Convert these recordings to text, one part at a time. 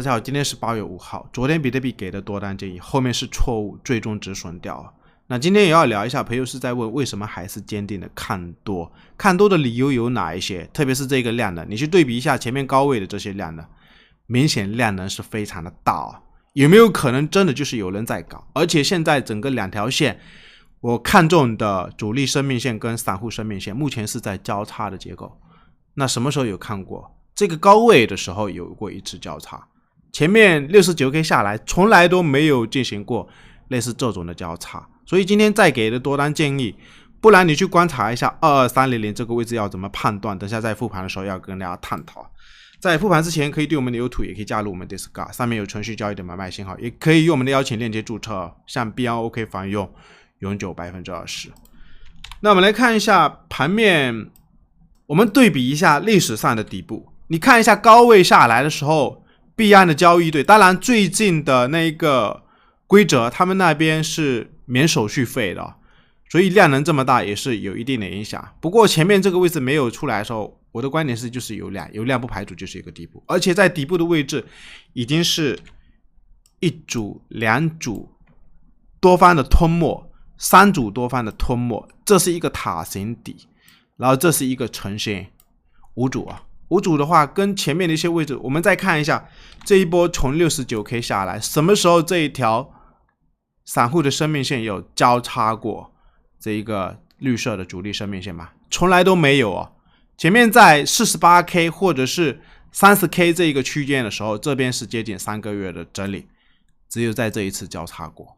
大家好，今天是8月5号。昨天比特币给的多单建议，后面是错误，最终止损掉了。那今天也要聊一下，朋友是在问为什么还是坚定的看多？看多的理由有哪一些？特别是这个量能，你去对比一下前面高位的这些量能，明显量能是非常的大啊。有没有可能真的就是有人在搞？而且现在整个两条线，我看中的主力生命线跟散户生命线，目前是在交叉的结构。那什么时候有看过？这个高位的时候有过一次交叉。前面 69K 下来从来都没有进行过类似这种的交叉，所以今天再给的多单建议，不然你去观察一下22300这个位置要怎么判断，等下在复盘的时候要跟大家探讨。在复盘之前可以对我们的 YouTube 也可以加入我们 Discord， 上面有程序交易的买卖信号，也可以用我们的邀请链接注册，像 BNOK 防用永久 20%。 那我们来看一下盘面，我们对比一下历史上的底部，你看一下高位下来的时候币安的交易对，当然最近的那个规则他们那边是免手续费的，所以量能这么大也是有一定的影响。不过前面这个位置没有出来的时候，我的观点是就是有量不排除就是一个底部，而且在底部的位置已经是一组两组多方的吞没，三组多方的吞没，这是一个塔形底，然后这是一个呈现五组啊。五组的话跟前面的一些位置，我们再看一下这一波从 69K 下来，什么时候这一条散户的生命线有交叉过这一个绿色的主力生命线吗？从来都没有哦。前面在 48K 或者是 30K 这一个区间的时候，这边是接近3个月的整理，只有在这一次交叉过。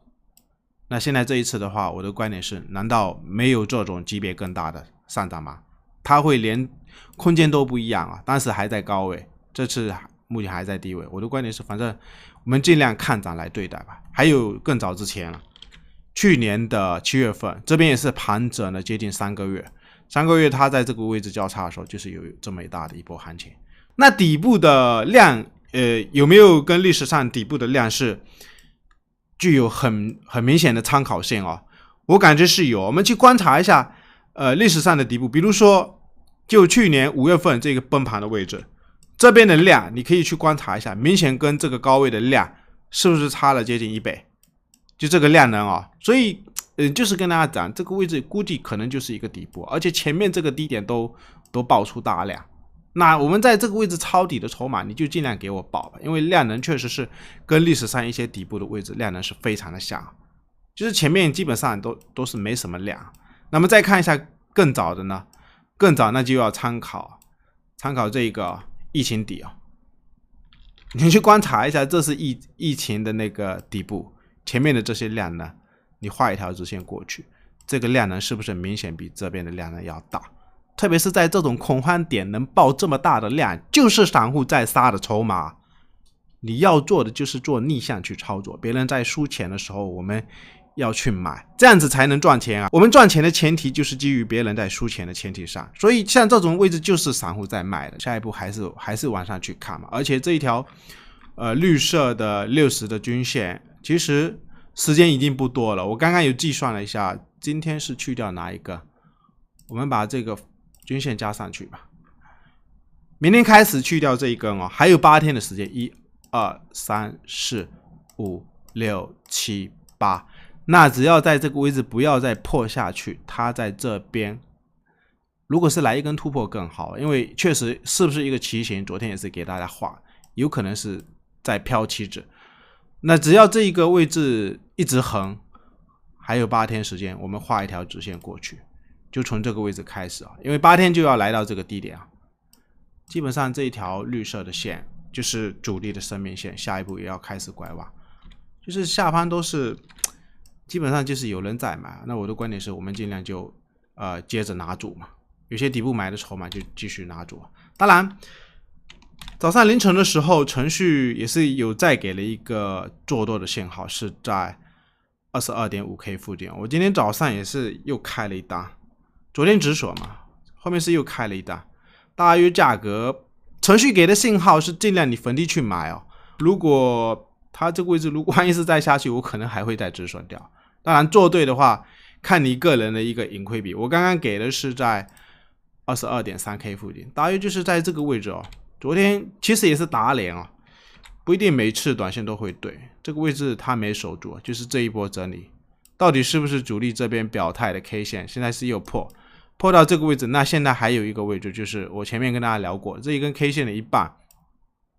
那现在这一次的话，我的观点是，难道没有这种级别更大的上涨吗？它会连空间都不一样啊，当时还在高位，这次目前还在低位。我的观点是，反正我们尽量看涨来对待吧。还有更早之前了，去年的7月份，这边也是盘整了接近3个月，3个月它在这个位置交叉的时候，就是有这么大的一波行情。那底部的量，有没有跟历史上底部的量是具有很明显的参考性哦？我感觉是有。我们去观察一下。历史上的底部，比如说就去年5月份这个崩盘的位置，这边的量你可以去观察一下，明显跟这个高位的量是不是差了接近1倍，就这个量能啊。所以就是跟大家讲，这个位置估计可能就是一个底部，而且前面这个低点都爆出大量。那我们在这个位置抄底的筹码，你就尽量给我保吧，因为量能确实是跟历史上一些底部的位置量能是非常的像，就是前面基本上都是没什么量。那么再看一下更早的呢，更早那就要参考这个疫情底啊，你去观察一下，这是疫情的那个底部，前面的这些量呢，你画一条直线过去，这个量能是不是明显比这边的量能要大？特别是在这种恐慌点能爆这么大的量，就是散户在杀的筹码。你要做的就是做逆向去操作，别人在输钱的时候，我们要去买，这样子才能赚钱啊！我们赚钱的前提就是基于别人在输钱的前提上，所以像这种位置就是散户在卖的，下一步还是往上去看嘛。而且这一条绿色的60的均线，其实时间已经不多了。我刚刚有计算了一下，今天是去掉哪一个？我们把这个均线加上去吧。明天开始去掉这一根哦，还有8天的时间，1、2、3、4、5、6、7、8。那只要在这个位置不要再破下去，它在这边如果是来一根突破更好，因为确实是不是一个旗形，昨天也是给大家画，有可能是在飘期指。那只要这一个位置一直横，还有8天时间，我们画一条直线过去，就从这个位置开始啊，因为8天就要来到这个低点啊。基本上这一条绿色的线就是主力的生命线，下一步也要开始拐弯，就是下方都是基本上就是有人在买。那我的观点是我们尽量就接着拿住嘛，有些底部买的筹码就继续拿住。当然早上凌晨的时候，程序也是有再给了一个做多的信号，是在 22.5K 附近。我今天早上也是又开了一单，昨天止损嘛，后面是又开了一单。大约价格程序给的信号是尽量你逢低去买哦。如果它这个位置如果万一是再下去，我可能还会再止损掉。当然做对的话，看你个人的一个盈亏比。我刚刚给的是在 22.3K 附近，大约就是在这个位置哦。昨天其实也是打脸哦，不一定每次短线都会对。这个位置它没守住，就是这一波整理，到底是不是主力这边表态的 K 线？现在是又破到这个位置，那现在还有一个位置，就是我前面跟大家聊过，这一根 K 线的一半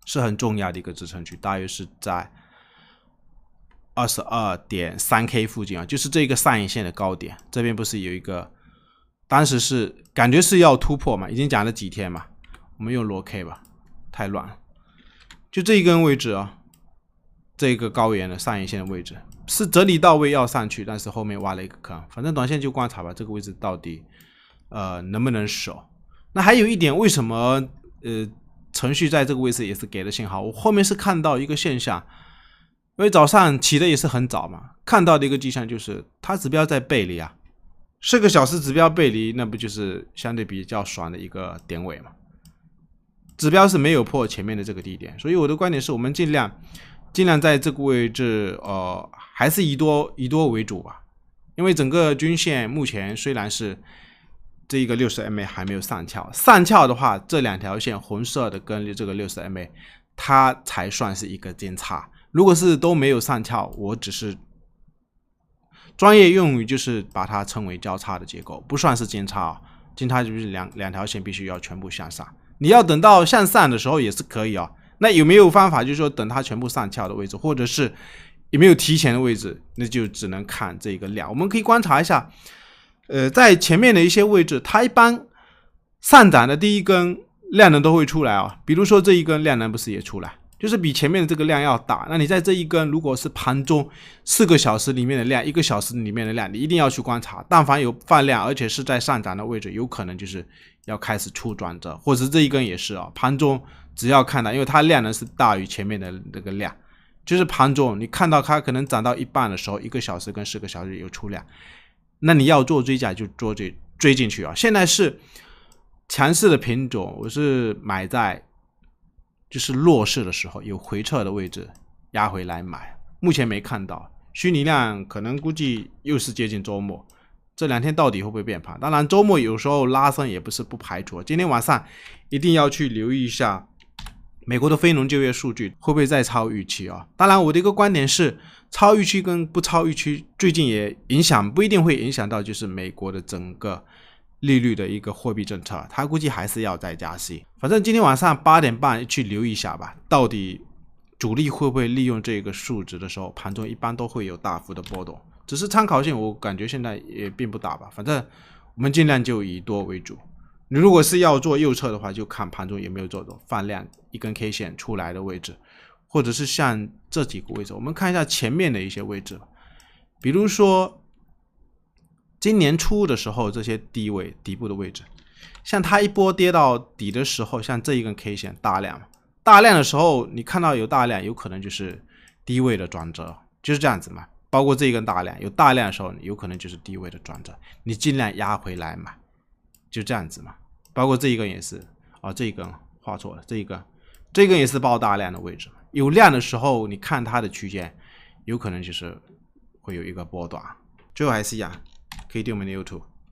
是很重要的一个支撑区，大约是在 22.3K 附近啊，就是这个上影线的高点，这边不是有一个，当时是感觉是要突破嘛，已经讲了几天嘛，我们用裸 K 吧，太乱了，就这一根位置啊，这个高原的上影线的位置是整理到位要上去，但是后面挖了一个坑，反正短线就观察吧，这个位置到底能不能守？那还有一点，为什么程序在这个位置也是给了信号？我后面是看到一个现象，因为早上起的也是很早嘛，看到的一个迹象就是它指标在背离啊，4个小时指标背离，那不就是相对比较爽的一个点位嘛？指标是没有破前面的这个低点，所以我的观点是我们尽量在这个位置还是以多为主吧，因为整个均线目前虽然是这一个60 MA 还没有上翘的话，这两条线红色的跟这个60 MA 它才算是一个金叉，如果是都没有上翘，我只是专业用语就是把它称为交叉的结构，不算是金叉金叉就是两条线必须要全部向上，你要等到向上的时候也是可以那有没有方法就是说等它全部上翘的位置，或者是有没有提前的位置，那就只能看这个量。我们可以观察一下在前面的一些位置，它一般上涨的第一根量能都会出来比如说这一根量能不是也出来，就是比前面的这个量要大，那你在这一根如果是盘中4个小时里面的量，1个小时里面的量，你一定要去观察，但凡有放量而且是在上涨的位置，有可能就是要开始出转折，或者这一根也是盘中只要看到，因为它量能是大于前面的这个量，就是盘中你看到它可能涨到一半的时候，1个小时跟4个小时有出量，那你要做追加就追进去现在是强势的品种，我是买在就是弱势的时候有回撤的位置压回来买，目前没看到，虚拟量可能估计又是接近周末，这2天到底会不会变盘？当然周末有时候拉升也不是不排除，今天晚上一定要去留意一下美国的非农就业数据会不会再超预期当然我的一个观点是，超预期跟不超预期最近也不一定会影响到就是美国的整个利率的一个货币政策，它估计还是要再加息。反正今天晚上8点半去留意一下吧，到底主力会不会利用这个数值的时候，盘中一般都会有大幅的波动，只是参考性我感觉现在也并不大吧。反正我们尽量就以多为主，你如果是要做右侧的话，就看盘中有没有这种放量一根 K 线出来的位置，或者是像这几个位置，我们看一下前面的一些位置，比如说今年初的时候这些低位底部的位置，像它一波跌到底的时候，像这一根 K 线大量的时候，你看到有大量，有可能就是低位的转折，就是这样子嘛。包括这一根大量，有大量的时候，有可能就是低位的转折，你尽量压回来买，就这样子嘛。包括这一根也是这一根画错了，这一根也是爆大量的位置，有量的时候，你看它的区间，有可能就是会有一个波段。最后还是一样，可以订我们的 YouTube。